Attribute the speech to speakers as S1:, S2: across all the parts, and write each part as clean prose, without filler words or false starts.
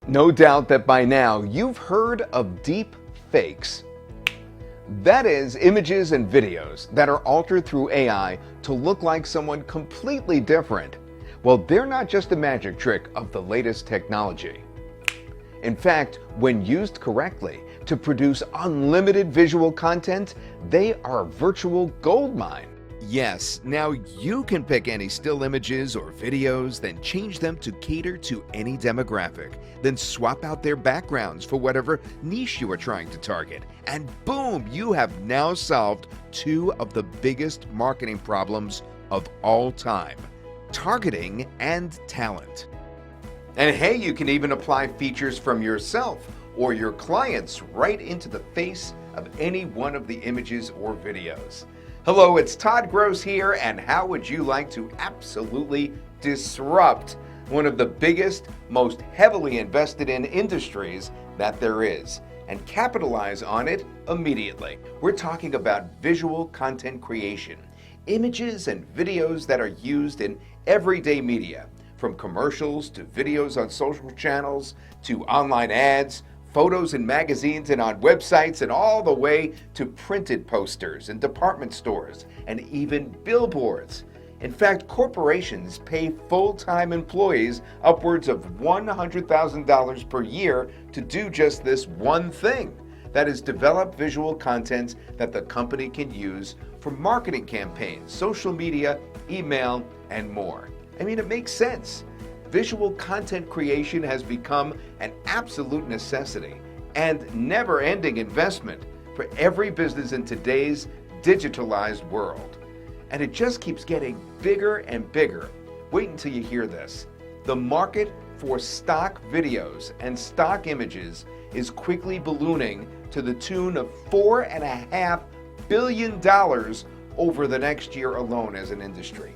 S1: No doubt that by now you've heard of deep fakes. That is, images and videos that are altered through AI to look like someone completely different. Well, they're not just a magic trick of the latest technology. In fact, when used correctly to produce unlimited visual content, they are a virtual goldmine. Yes, now you can pick any still images or videos, then change them to cater to any demographic, then swap out their backgrounds for whatever niche you are trying to target. And boom, you have now solved two of the biggest marketing problems of all time: targeting and talent. And hey, you can even apply features from yourself or your clients right into the face of any one of the images or videos. Hello, it's Todd Gross here, and how would you like to absolutely disrupt one of the biggest, most heavily invested in industries that there is, and capitalize on it immediately? We're talking about visual content creation, images and videos that are used in everyday media, from commercials to videos on social channels to online ads, photos in magazines and on websites, and all the way to printed posters in department stores and even billboards. In fact, corporations pay full-time employees upwards of $100,000 per year to do just this one thing. That is, develop visual content that the company can use for marketing campaigns, social media, email, and more. I mean, it makes sense. Visual content creation has become an absolute necessity and never-ending investment for every business in today's digitalized world. And it just keeps getting bigger and bigger. Wait until you hear this. The market for stock videos and stock images is quickly ballooning to the tune of $4.5 billion over the next year alone as an industry.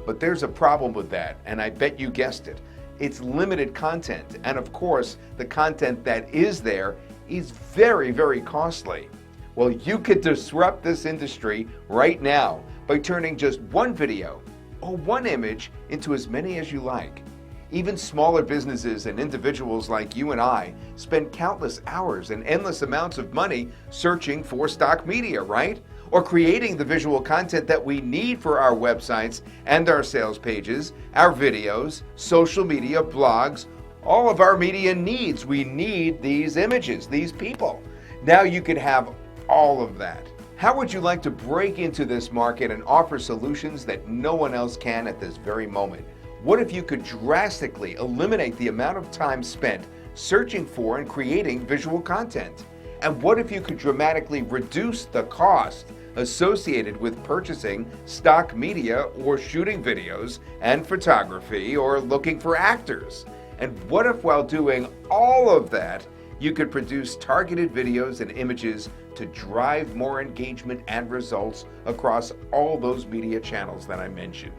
S1: But there's a problem with that, and I bet you guessed it. It's limited content, and of course, the content that is there is very, very costly. Well, you could disrupt this industry right now by turning just one video or one image into as many as you like. Even smaller businesses and individuals like you and I spend countless hours and endless amounts of money searching for stock media, right? Or creating the visual content that we need for our websites and our sales pages, our videos, social media, blogs, all of our media needs. We need these images, these people. Now you can have all of that. How would you like to break into this market and offer solutions that no one else can at this very moment? What if you could drastically eliminate the amount of time spent searching for and creating visual content? And what if you could dramatically reduce the cost associated with purchasing stock media or shooting videos and photography or looking for actors? And what if, while doing all of that, you could produce targeted videos and images to drive more engagement and results across all those media channels that I mentioned?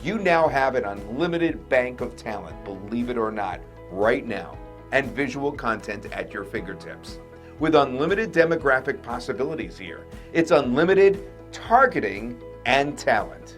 S1: You now have an unlimited bank of talent, believe it or not, right now, and visual content at your fingertips. With unlimited demographic possibilities here, it's unlimited targeting and talent.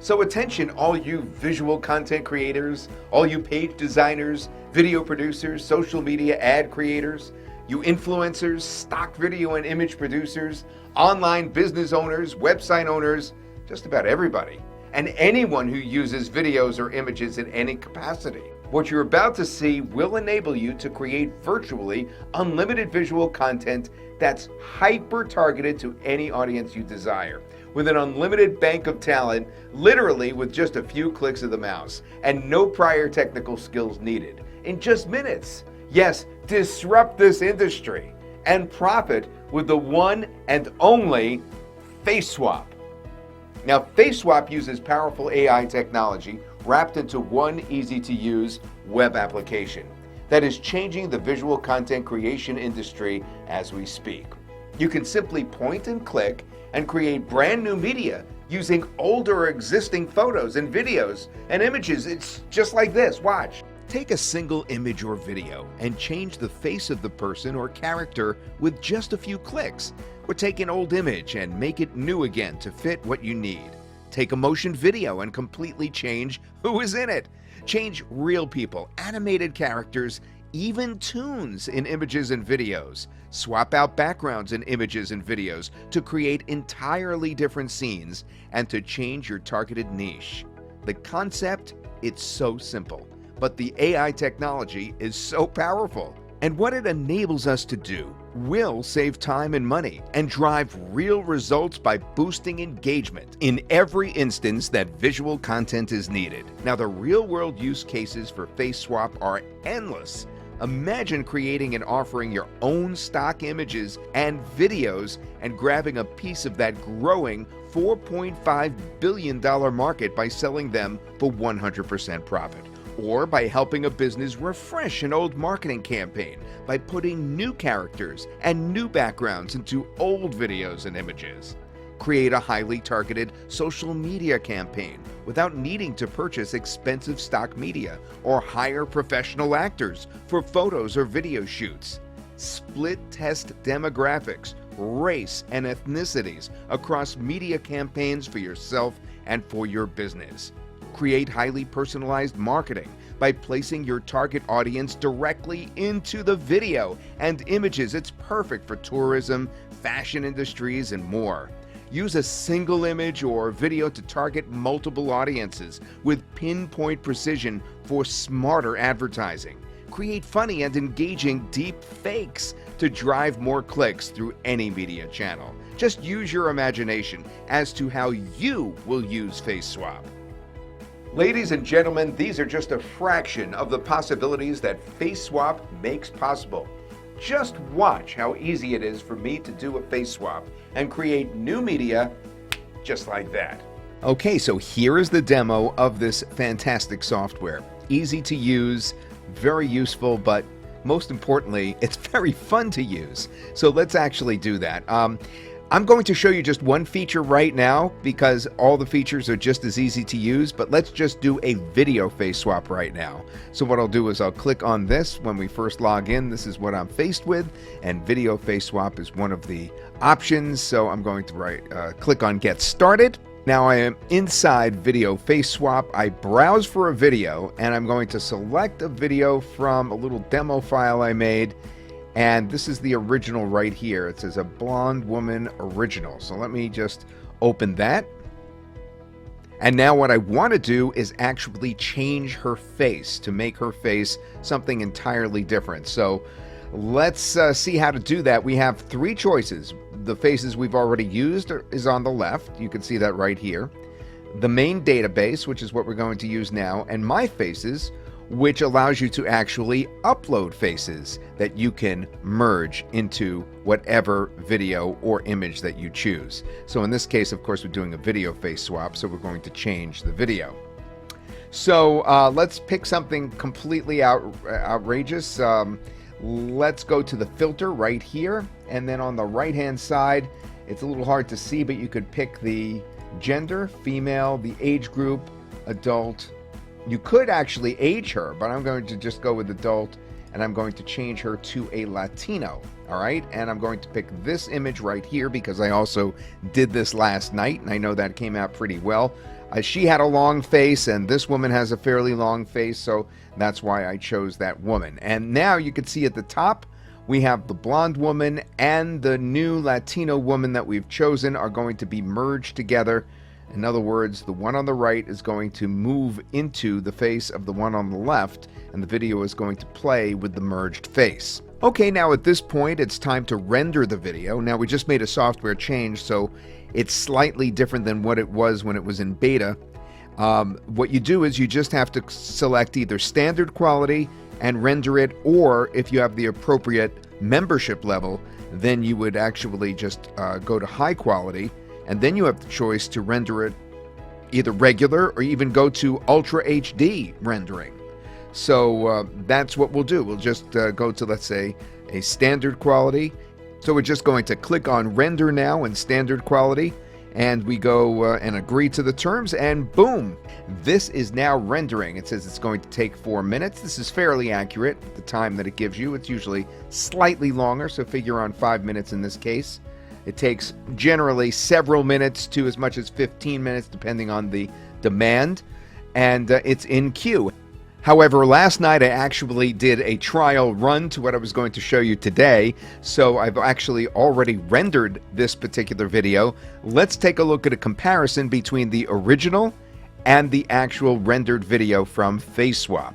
S1: So attention, all you visual content creators, all you page designers, video producers, social media ad creators, you influencers, stock video and image producers, online business owners, website owners, just about everybody, and anyone who uses videos or images in any capacity. What you're about to see will enable you to create virtually unlimited visual content that's hyper-targeted to any audience you desire, with an unlimited bank of talent, literally with just a few clicks of the mouse, and no prior technical skills needed, in just minutes. Yes, disrupt this industry and profit with the one and only FaceSwap. Now, FaceSwap uses powerful AI technology wrapped into one easy-to-use web application that is changing the visual content creation industry as we speak. You can simply point and click and create brand new media using older or existing photos and videos and images. It's just like this. Watch. Take a single image or video and change the face of the person or character with just a few clicks. Or take an old image and make it new again to fit what you need. Take a motion video and completely change who is in it. Change real people, animated characters, even toons in images and videos. Swap out backgrounds in images and videos to create entirely different scenes and to change your targeted niche. The concept, it's so simple, but the AI technology is so powerful. And what it enables us to do will save time and money and drive real results by boosting engagement in every instance that visual content is needed. Now, the real-world use cases for FaceSwap are endless. Imagine creating and offering your own stock images and videos and grabbing a piece of that growing $4.5 billion market by selling them for 100% profit. Or by helping a business refresh an old marketing campaign by putting new characters and new backgrounds into old videos and images. Create a highly targeted social media campaign without needing to purchase expensive stock media or hire professional actors for photos or video shoots. Split test demographics, race, and ethnicities across media campaigns for yourself and for your business. Create highly personalized marketing by placing your target audience directly into the video and images. It's perfect for tourism, fashion industries, and more. Use a single image or video to target multiple audiences with pinpoint precision for smarter advertising. Create funny and engaging deep fakes to drive more clicks through any media channel. Just use your imagination as to how you will use FaceSwap. Ladies and gentlemen, these are just a fraction of the possibilities that FaceSwap makes possible. Just watch how easy it is for me to do a FaceSwap and create new media just like that. Okay, so here is the demo of this fantastic software. Easy to use, very useful, but most importantly, it's very fun to use. So let's actually do that. I'm going to show you just one feature right now because all the features are just as easy to use, but let's just do a video face swap right now. So what I'll do is I'll click on this when we first log in. This is what I'm faced with, and video face swap is one of the options. So I'm going to click on Get Started. Now I am inside Video Face Swap. I browse for a video, and I'm going to select a video from a little demo file I made. And this is the original right here. It says a blonde woman original. So let me just open that. And now what I want to do is actually change her face to make her face something entirely different. So let's see how to do that. We have three choices. The faces we've already used is on the left. You can see that right here. The main database, which is what we're going to use now, and My Faces, which allows you to actually upload faces that you can merge into whatever video or image that you choose. So in this case, of course, we're doing a video face swap, so we're going to change the video. So let's pick something completely outrageous. Let's go to the filter right here, and then on the right hand side, it's a little hard to see, but you could pick the gender, female, the age group, adult. You could actually age her, but I'm going to just go with adult, and I'm going to change her to a Latino. All right, and I'm going to pick this image right here because I also did this last night, and I know that came out pretty well. She had a long face, and this woman has a fairly long face, so that's why I chose that woman. And now you can see at the top, we have the blonde woman and the new Latino woman that we've chosen are going to be merged together. In other words, the one on the right is going to move into the face of the one on the left, and the video is going to play with the merged face. Okay, now at this point, it's time to render the video. Now, we just made a software change, so it's slightly different than what it was when it was in beta. What you do is you just have to select either standard quality and render it, or if you have the appropriate membership level, then you would actually just go to high quality. And then you have the choice to render it either regular or even go to Ultra HD rendering. So that's what we'll do. We'll just go to, let's say, a standard quality. So we're just going to click on Render Now in standard quality. And we go and agree to the terms, and boom, this is now rendering. It says it's going to take 4 minutes. This is fairly accurate, the time that it gives you. It's usually slightly longer, so figure on 5 minutes in this case. It takes generally several minutes to as much as 15 minutes, depending on the demand, and it's in queue. However, last night I actually did a trial run to what I was going to show you today, so I've actually already rendered this particular video. Let's take a look at a comparison between the original and the actual rendered video from FaceSwap.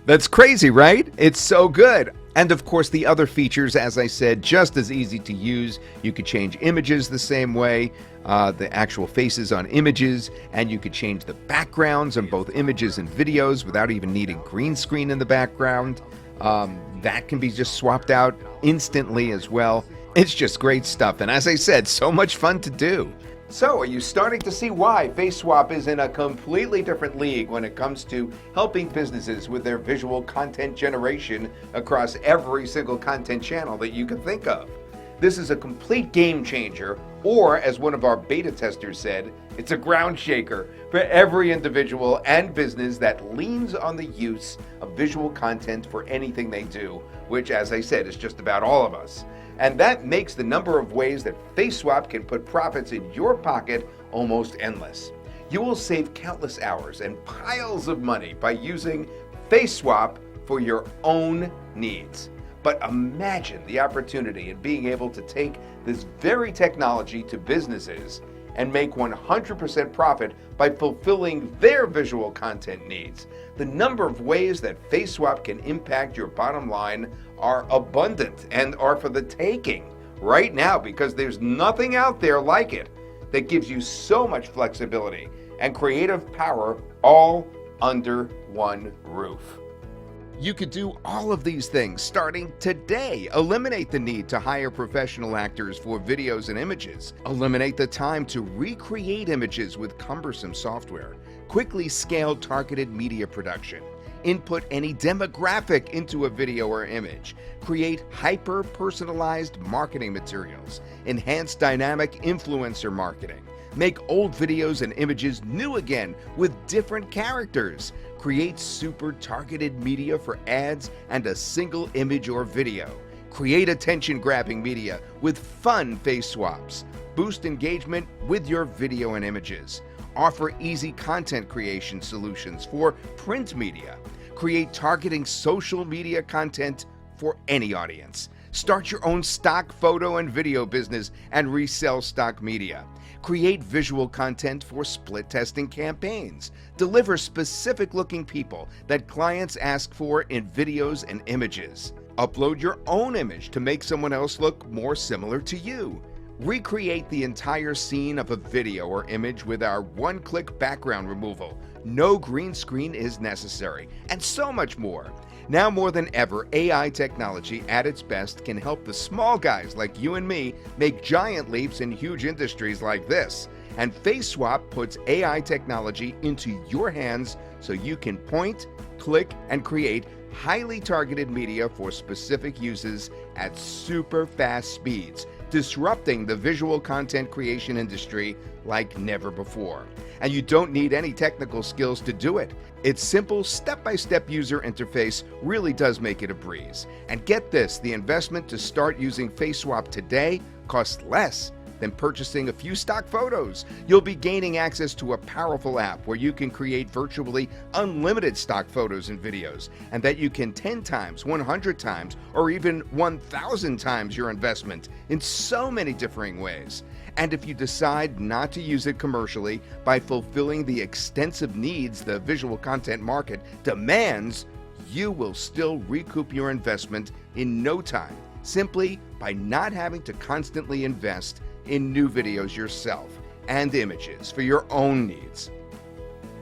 S1: That's crazy, right? It's so good. And of course, the other features, as I said, just as easy to use. You could change images the same way, the actual faces on images, and you could change the backgrounds on both images and videos without even needing green screen in the background. That can be just swapped out instantly as well. It's just great stuff. And as I said, so much fun to do. So, are you starting to see why FaceSwap is in a completely different league when it comes to helping businesses with their visual content generation across every single content channel that you can think of? This is a complete game changer, or as one of our beta testers said, it's a ground shaker for every individual and business that leans on the use of visual content for anything they do, which, as I said, is just about all of us. And that makes the number of ways that FaceSwap can put profits in your pocket almost endless. You will save countless hours and piles of money by using FaceSwap for your own needs. But imagine the opportunity in being able to take this very technology to businesses and make 100% profit by fulfilling their visual content needs. The number of ways that FaceSwap can impact your bottom line are abundant and are for the taking right now, because there's nothing out there like it that gives you so much flexibility and creative power all under one roof. You could do all of these things starting today. Eliminate the need to hire professional actors for videos and images. Eliminate the time to recreate images with cumbersome software. Quickly scale targeted media production. Input any demographic into a video or image. Create hyper-personalized marketing materials. Enhance dynamic influencer marketing. Make old videos and images new again with different characters. Create super targeted media for ads and a single image or video. Create attention-grabbing media with fun face swaps. Boost engagement with your video and images. Offer easy content creation solutions for print media. Create targeting social media content for any audience. Start your own stock photo and video business and resell stock media. Create visual content for split testing campaigns. Deliver specific looking people that clients ask for in videos and images. Upload your own image to make someone else look more similar to you. Recreate the entire scene of a video or image with our one-click background removal. No green screen is necessary, and so much more. Now more than ever, AI technology at its best can help the small guys like you and me make giant leaps in huge industries like this. And FaceSwap puts AI technology into your hands so you can point, click, and create highly targeted media for specific uses at super fast speeds, disrupting the visual content creation industry like never before. And you don't need any technical skills to do it. Its simple step-by-step user interface really does make it a breeze. And get this, the investment to start using FaceSwap today costs less than purchasing a few stock photos. You'll be gaining access to a powerful app where you can create virtually unlimited stock photos and videos, and that you can 10 times, 100 times, or even 1,000 times your investment in so many differing ways. And if you decide not to use it commercially by fulfilling the extensive needs the visual content market demands, you will still recoup your investment in no time, simply by not having to constantly invest in new videos yourself and images for your own needs.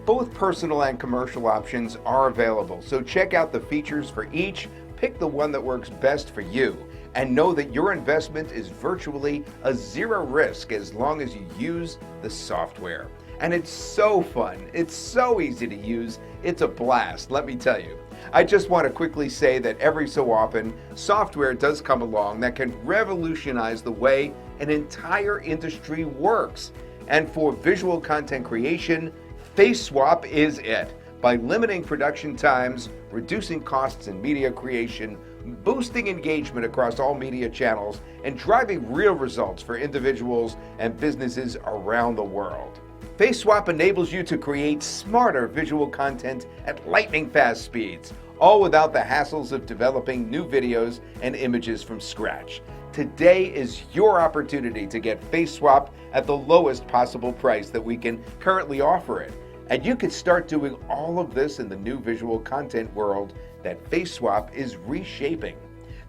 S1: Both personal and commercial options are available, so check out the features for each, pick the one that works best for you, and know that your investment is virtually a zero risk as long as you use the software. And it's so fun, it's so easy to use, it's a blast, let me tell you. I just want to quickly say that every so often, software does come along that can revolutionize the way an entire industry works. And for visual content creation, FaceSwap is it. By limiting production times, reducing costs in media creation, boosting engagement across all media channels, and driving real results for individuals and businesses around the world. FaceSwap enables you to create smarter visual content at lightning-fast speeds, all without the hassles of developing new videos and images from scratch. Today is your opportunity to get FaceSwap at the lowest possible price that we can currently offer it. And you can start doing all of this in the new visual content world that FaceSwap is reshaping.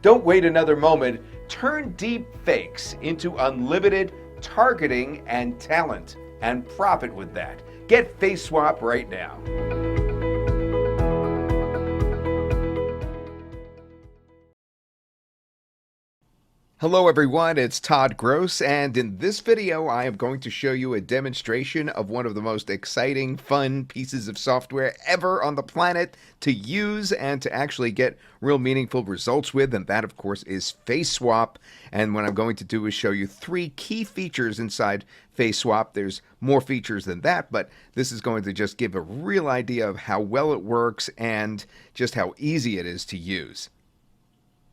S1: Don't wait another moment. Turn deep fakes into unlimited targeting and talent, and profit with that. Get FaceSwap right now. Hello everyone, it's Todd Gross, and in this video I am going to show you a demonstration of one of the most exciting, fun pieces of software ever on the planet to use and to actually get real meaningful results with, and that of course is FaceSwap. And what I'm going to do is show you 3 key features inside FaceSwap. There's more features than that, but this is going to just give a real idea of how well it works and just how easy it is to use.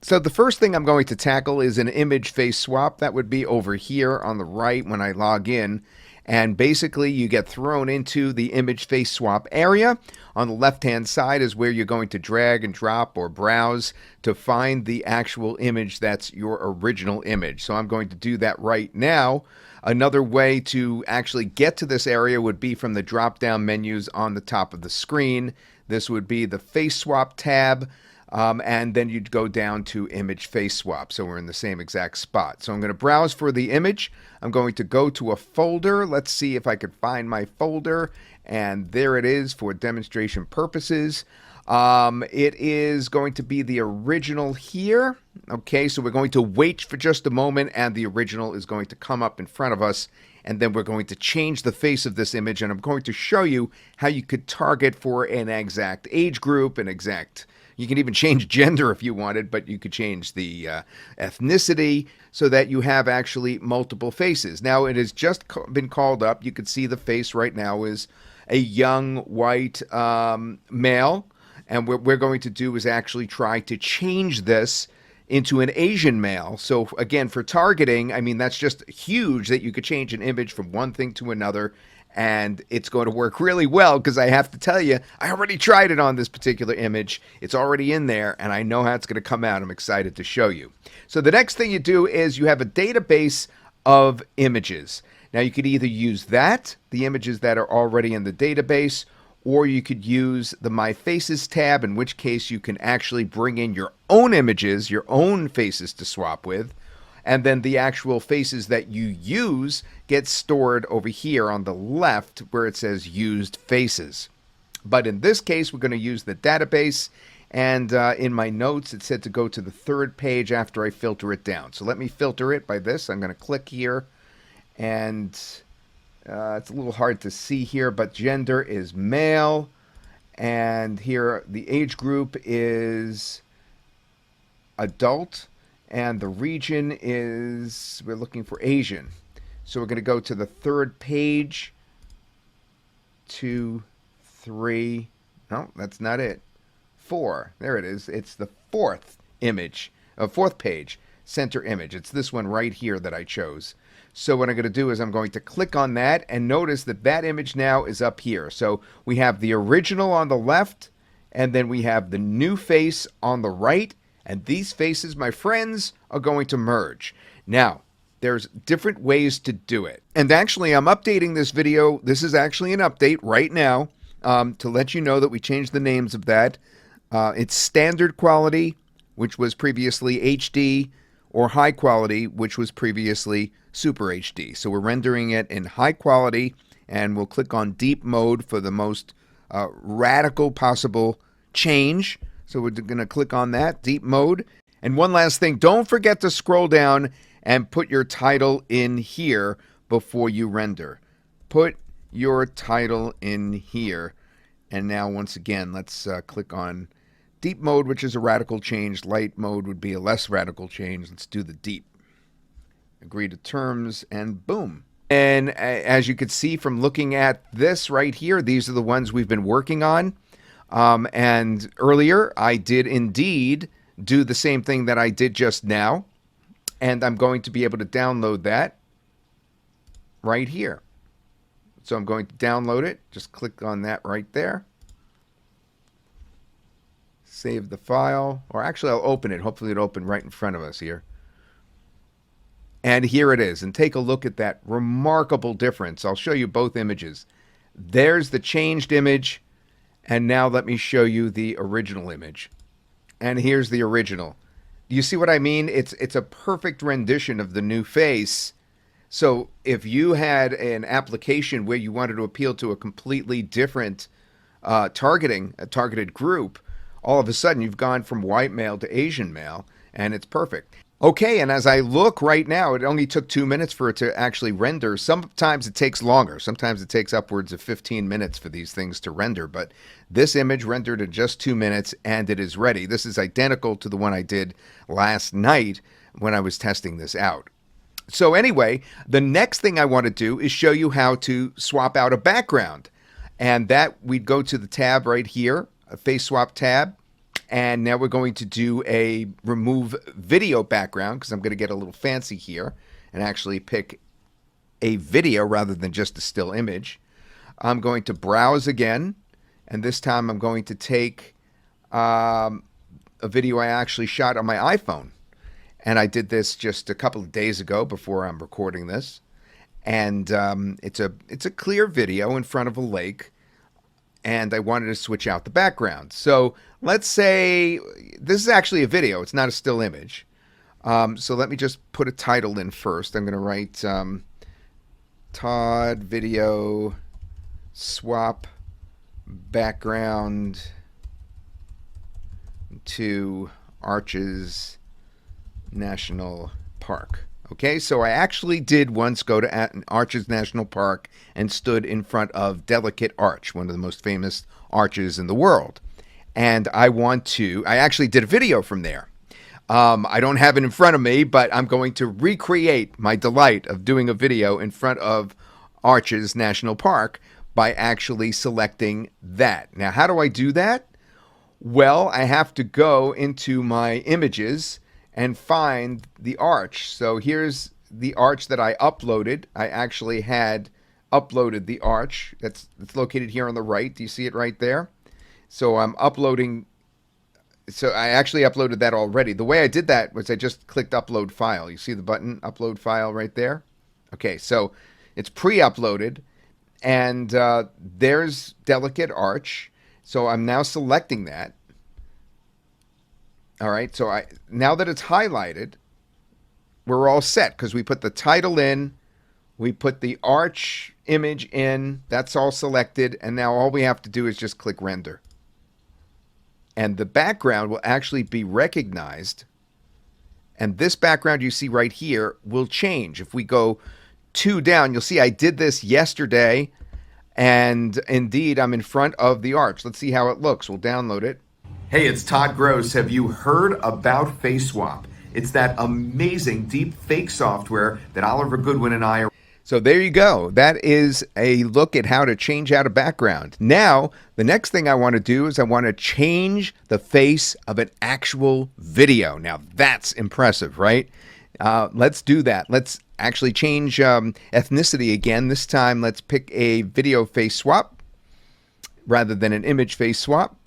S1: So the first thing I'm going to tackle is an image face swap. That would be over here on the right when I log in. And basically you get thrown into the image face swap area. On the left-hand side is where you're going to drag and drop or browse to find the actual image that's your original image. So I'm going to do that right now. Another way to actually get to this area would be from the drop-down menus on the top of the screen. This would be the face swap tab. And then you'd go down to image face swap. So we're in the same exact spot. So I'm going to browse for the image. I'm going to go to a folder. Let's see if I could find my folder. And there it is for demonstration purposes. It is going to be the original here. Okay, so we're going to wait for just a moment and the original is going to come up in front of us. And then we're going to change the face of this image. And I'm going to show you how you could target for an exact age group, an exact... You can even change gender if you wanted, but you could change the ethnicity so that you have actually multiple faces. Now, it has just been called up. You can see the face right now is a young white male. And what we're going to do is actually try to change this into an Asian male. So again, for targeting, I mean, that's just huge that you could change an image from one thing to another. And it's going to work really well because I have to tell you, I already tried it on this particular image. It's already in there and I know how it's going to come out. I'm excited to show you. So the next thing you do is you have a database of images. Now you could either use that, the images that are already in the database, or you could use the My Faces tab, in which case you can actually bring in your own images, your own faces to swap with. And then the actual faces that you use get stored over here on the left where it says used faces. But in this case, we're going to use the database. And in my notes, it said to go to the 3rd page after I filter it down. So let me filter it by this. I'm going to click here. And it's a little hard to see here, but gender is male. And here the age group is adult. And the region is, we're looking for Asian. So we're going to go to the 3rd page, 2, 3, no, that's not it, 4, there it is. It's the 4th image, 4th page, center image. It's this one right here that I chose. So what I'm going to do is I'm going to click on that and notice that that image now is up here. So we have the original on the left and then we have the new face on the right. And these faces, my friends, are going to merge. Now, there's different ways to do it. And actually, I'm updating this video. This is actually an update right now to let you know that we changed the names of that. It's standard quality, which was previously HD, or high quality, which was previously super HD. So we're rendering it in high quality, and we'll click on deep mode for the most radical possible change. So we're going to click on that, deep mode. And one last thing, don't forget to scroll down and put your title in here before you render. Put your title in here. And now once again, let's click on deep mode, which is a radical change. Light mode would be a less radical change. Let's do the deep. Agree to terms and boom. And as you could see from looking at this right here, these are the ones we've been working on. And earlier, I did indeed do the same thing that I did just now. And I'm going to be able to download that right here. So I'm going to download it. Just click on that right there. Save the file. Or actually, I'll open it. Hopefully it'll open right in front of us here. And here it is. And take a look at that remarkable difference. I'll show you both images. There's the changed image. And now let me show you the original image. And here's the original. You see what I mean? It's a perfect rendition of the new face. So if you had an application where you wanted to appeal to a completely different a targeted group, all of a sudden you've gone from white male to Asian male, and it's perfect. Okay, and as I look right now, it only took 2 minutes for it to actually render. Sometimes it takes longer. Sometimes it takes upwards of 15 minutes for these things to render, but this image rendered in just 2 minutes, and it is ready. This is identical to the one I did last night when I was testing this out. So anyway, the next thing I want to do is show you how to swap out a background. And that we'd go to the tab right here, a FaceSwap tab. And now we're going to do a remove video background because I'm going to get a little fancy here and actually pick a video rather than just a still image. I'm going to browse again, and this time I'm going to take a video I actually shot on my iPhone. And I did this just a couple of days ago before I'm recording this. And it's a clear video in front of a lake. And I wanted to switch out the background. So let's say this is actually a video. It's not a still image. So let me just put a title in first. I'm going to write Todd video swap background to Arches National Park. Okay, so I actually did once go to Arches National Park and stood in front of Delicate Arch, one of the most famous arches in the world. And I actually did a video from there. I don't have it in front of me, but I'm going to recreate my delight of doing a video in front of Arches National Park by actually selecting that. Now, how do I do that? Well, I have to go into my images and find the arch. So here's the arch that I uploaded. I actually had uploaded the arch. It's located here on the right. Do you see it right there? So I'm uploading. So I actually uploaded that already. The way I did that was I just clicked upload file. You see the button upload file right there? Okay, so it's pre-uploaded, and there's Delicate Arch. So I'm now selecting that. All right, so now that it's highlighted, we're all set because we put the title in, we put the arch image in, that's all selected, and now all we have to do is just click render. And the background will actually be recognized, and this background you see right here will change. If we go 2 down, you'll see I did this yesterday, and indeed I'm in front of the arch. Let's see how it looks. We'll download it. Hey, it's Todd Gross. Have you heard about FaceSwap? It's that amazing deep fake software that Oliver Goodwin and I are. So there you go. That is a look at how to change out a background. Now, the next thing I want to do is I want to change the face of an actual video. Now, that's impressive, right? Let's do that. Let's actually change ethnicity again. This time, let's pick a video face swap rather than an image face swap.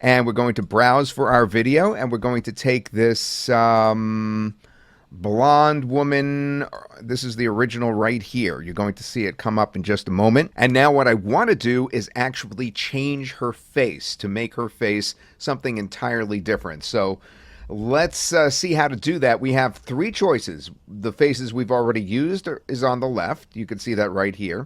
S1: And we're going to browse for our video, and we're going to take this blonde woman. This is the original right here. You're going to see it come up in just a moment. And now what I want to do is actually change her face to make her face something entirely different. So let's see how to do that. We have 3 choices. The faces we've already used is on the left. You can see that right here.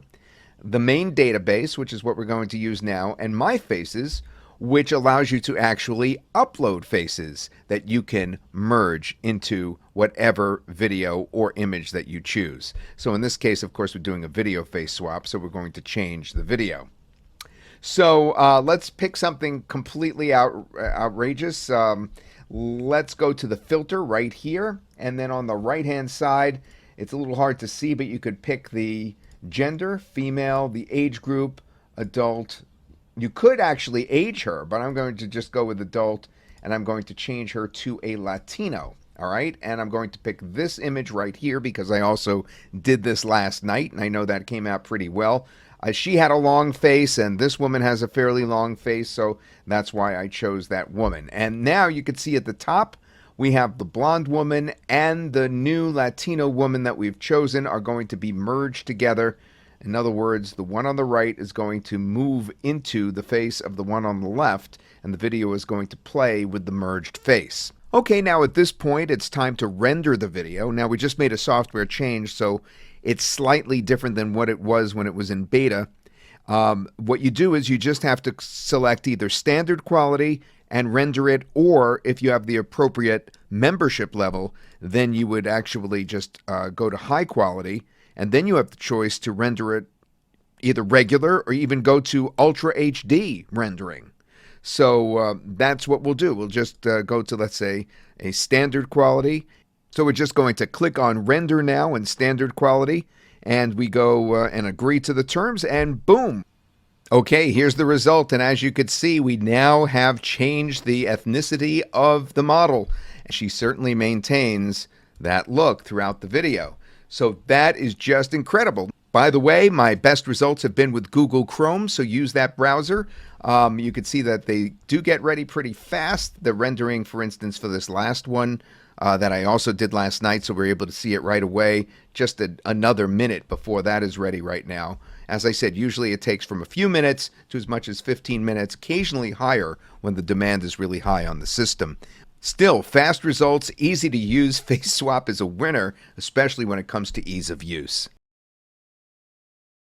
S1: The main database, which is what we're going to use now, and my faces, which allows you to actually upload faces that you can merge into whatever video or image that you choose. So in this case, of course, we're doing a video face swap, so we're going to change the video. So let's pick something completely outrageous. Let's go to the filter right here, and then on the right-hand side, it's a little hard to see, but you could pick the gender, female, the age group, adult. You could actually age her, but I'm going to just go with adult, and I'm going to change her to a Latino. All right, and I'm going to pick this image right here because I also did this last night, and I know that came out pretty well. She had a long face, and this woman has a fairly long face, so that's why I chose that woman. And now you can see at the top, we have the blonde woman and the new Latino woman that we've chosen are going to be merged together. In other words, the one on the right is going to move into the face of the one on the left, and the video is going to play with the merged face. Okay, now at this point, it's time to render the video. Now, we just made a software change, so it's slightly different than what it was when it was in beta. What you do is you just have to select either standard quality and render it, or if you have the appropriate membership level, then you would actually just go to high quality, and then you have the choice to render it either regular or even go to Ultra HD rendering. So that's what we'll do. We'll just go to, let's say, a standard quality. So we're just going to click on render now in standard quality, and we go and agree to the terms, and boom. Okay, here's the result, and as you could see, we now have changed the ethnicity of the model. She certainly maintains that look throughout the video. So that is just incredible. By the way, my best results have been with Google Chrome, so use that browser. You can see that they do get ready pretty fast. The rendering, for instance, for this last one that I also did last night, so we're able to see it right away. Just another minute before that is ready right now. As I said, usually it takes from a few minutes to as much as 15 minutes, occasionally higher when the demand is really high on the system. Still, fast results, easy to use. FaceSwap is a winner, especially when it comes to ease of use.